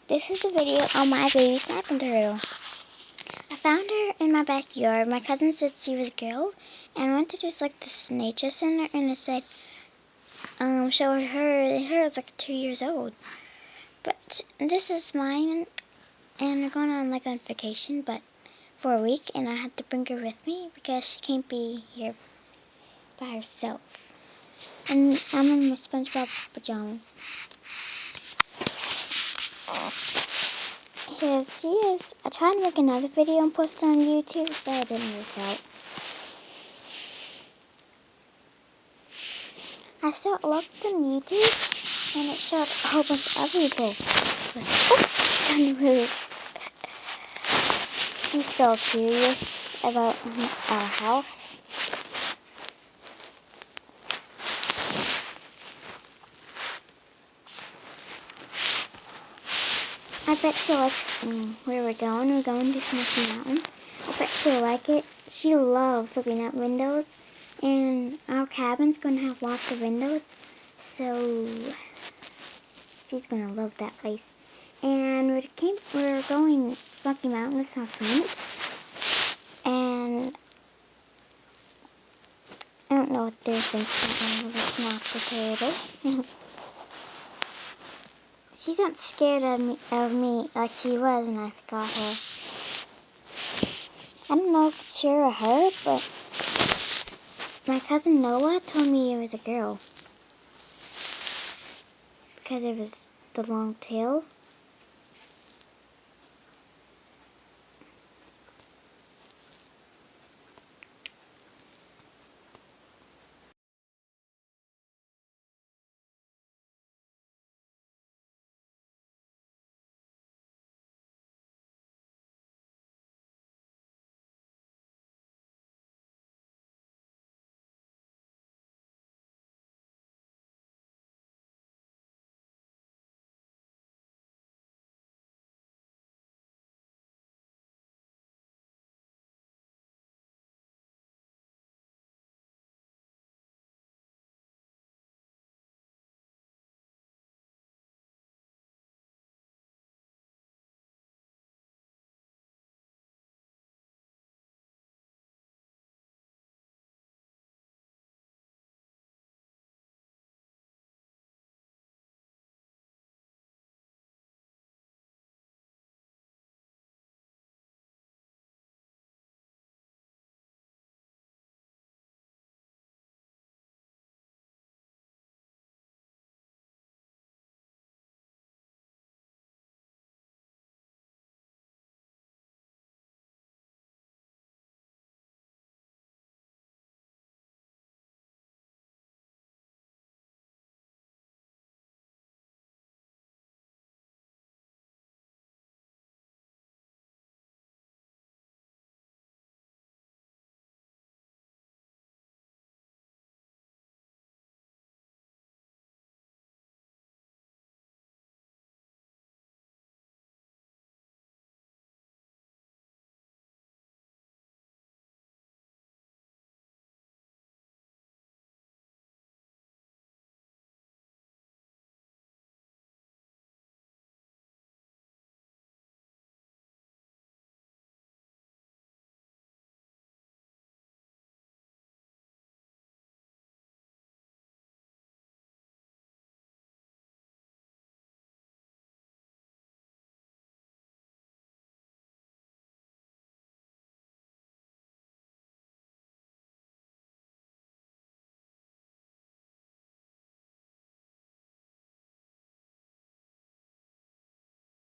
This is a video on my baby snapping turtle. I found her in my backyard. My cousin said she was a girl, and I went to just like this nature center, and it said, showed her was like 2 years old. But this is mine, and we're going on like on vacation, but for a week, and I had to bring her with me because she can't be here by herself. And I'm in my SpongeBob pajamas. Here she is. I tried to make another video and post it on YouTube, but it didn't work out. I looked on YouTube, and it showed a whole bunch of other people. Trying to move. I'm still curious about our house. I bet she'll like where we're going. We're going to Smoky Mountain. I bet she'll like it. She loves looking at windows, and our cabin's going to have lots of windows, so she's going to love that place. And we're going to Smoky Mountain with my friends, and I don't know what they're thinking. It's not the turtle. She's not scared of me like she was when I got her. I don't know if it's sure of her, but my cousin Noah told me it was a girl because it was the long tail.